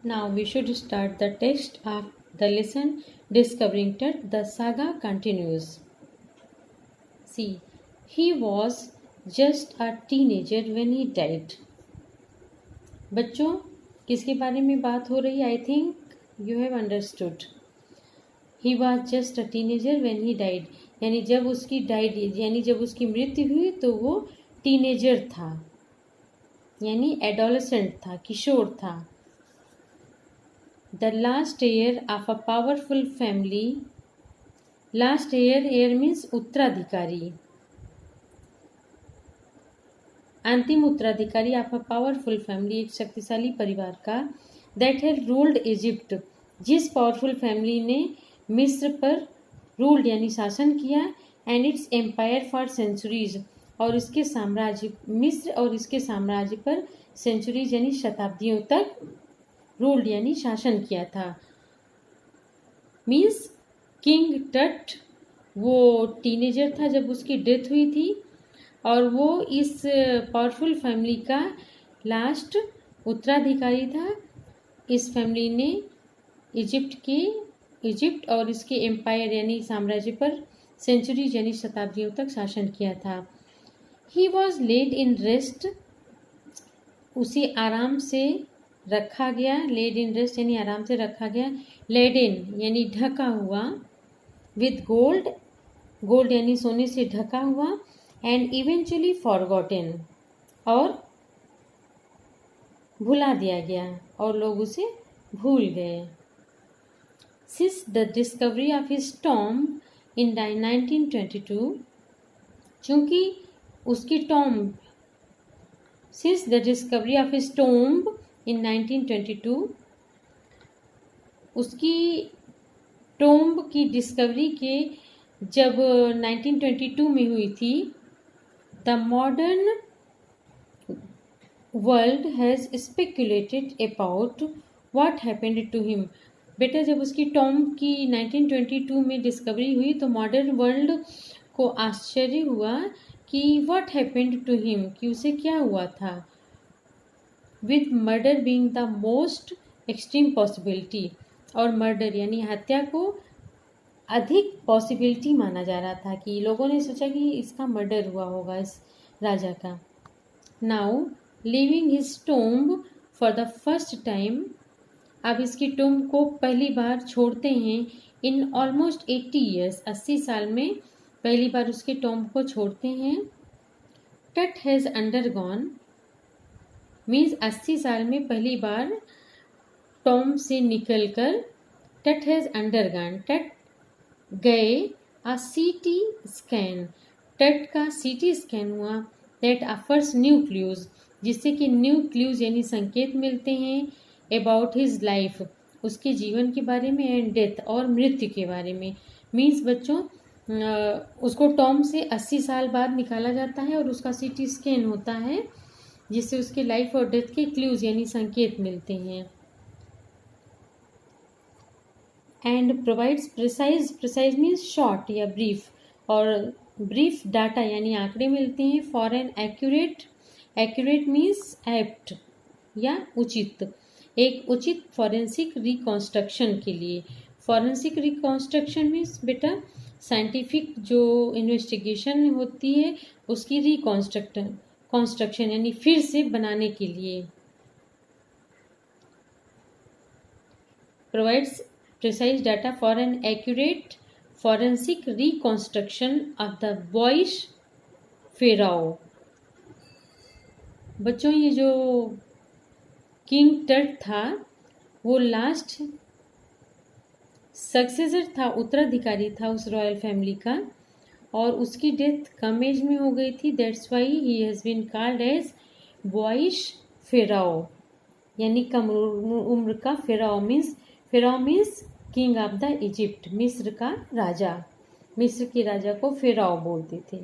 Now we should start the text of the lesson Discovering Tut. The saga continues. See, he was just a teenager when he died. बच्चों, किसके बारे में बात हो रही है? I think you have understood. He was just a teenager when he died. यानी जब उसकी मृत्यु हुई तो वो टीनेजर था, यानी एडोलेसेंट था, किशोर था. The last heir of a powerful family. Last heir means उत्तराधिकारी, अंतिम उत्तराधिकारी ऑफ अ पावरफुल फैमिली, एक शक्तिशाली परिवार का. दैट हैड रूल्ड इजिप्ट, जिस पावरफुल फैमिली ने मिस्र पर रूल्ड यानी शासन किया. And its empire for centuries, और इसके साम्राज्य, मिस्र और इसके साम्राज्य पर सेंचुरीज यानी शताब्दियों तक रूल्ड यानी शासन किया था. मीन्स किंग टट वो टीनेजर था जब उसकी डेथ हुई थी, और वो इस पावरफुल फैमिली का लास्ट उत्तराधिकारी था. इस फैमिली ने इजिप्ट और इसके एम्पायर यानी साम्राज्य पर सेंचुरीज यानी शताब्दियों तक शासन किया था. He was laid in rest, उसे आराम से रखा गया. लेड इन रेस्ट यानी आराम से रखा गया. लेडन यानी ढका हुआ. विद गोल्ड यानी सोने से ढका हुआ. एंड इवेंचुअली फॉरगॉटन, और भुला दिया गया और लोग उसे भूल गए. Since the discovery of his tomb in 1922, चूँकि उसकी tomb, since the discovery of his tomb in 1922, उसकी टॉम्ब की डिस्कवरी के जब 1922 में हुई थी. The modern world has speculated about what happened to him. बेटा, जब उसकी टॉम्ब की 1922 में डिस्कवरी हुई तो मॉडर्न वर्ल्ड को आश्चर्य हुआ कि व्हाट हैपेंड टू हिम, कि उसे क्या हुआ था. With murder being the most extreme possibility, और मर्डर यानी हत्या को अधिक पॉसिबिलिटी माना जा रहा था, कि लोगों ने सोचा कि इसका मर्डर हुआ होगा, इस राजा का. Now living his tomb for the first time, अब इसकी टॉम्ब को पहली बार छोड़ते हैं. इन ऑलमोस्ट 80 ईयर्स, 80 साल में पहली बार उसके टॉम्ब को छोड़ते हैं. टट हैज़ अंडरगॉन मीन्स 80 साल में पहली बार टॉम्ब से निकलकर टट हैज़ अंडरगॉन, टट गए आ सीटी स्कैन, टट का सीटी स्कैन हुआ. दैट ऑफर्स न्यू क्लूज, जिससे कि न्यू क्लूज यानी संकेत मिलते हैं. अबाउट हिज लाइफ, उसके जीवन के बारे में. एंड डेथ, और मृत्यु के बारे में. मीन्स बच्चों, उसको टॉम्ब से 80 साल बाद निकाला जाता है और उसका सीटी स्कैन होता है, जिससे उसके लाइफ और डेथ के क्लूज यानी संकेत मिलते हैं. And provides precise means short या ब्रीफ, और ब्रीफ डाटा यानी आंकड़े मिलते हैं. For an accurate means apt या उचित, एक उचित फॉरेंसिक रिकॉन्स्ट्रक्शन के लिए. फॉरेंसिक रिकॉन्स्ट्रक्शन मीन्स बेटा साइंटिफिक जो इन्वेस्टिगेशन होती है उसकी कॉन्स्ट्रक्शन यानी फिर से बनाने के लिए. Provides precise data for an accurate forensic reconstruction of the boyish pharaoh. बच्चों, ये जो किंग टट था वो लास्ट सक्सेसर था, उत्तराधिकारी था उस रॉयल फैमिली का, और उसकी डेथ कम एज में हो गई थी. That's why he has been called as boyish pharaoh, यानी कम उम्र का. Pharaoh means king of the Egypt, मिस्र का राजा. मिस्र के राजा को फेराओ बोलते थे.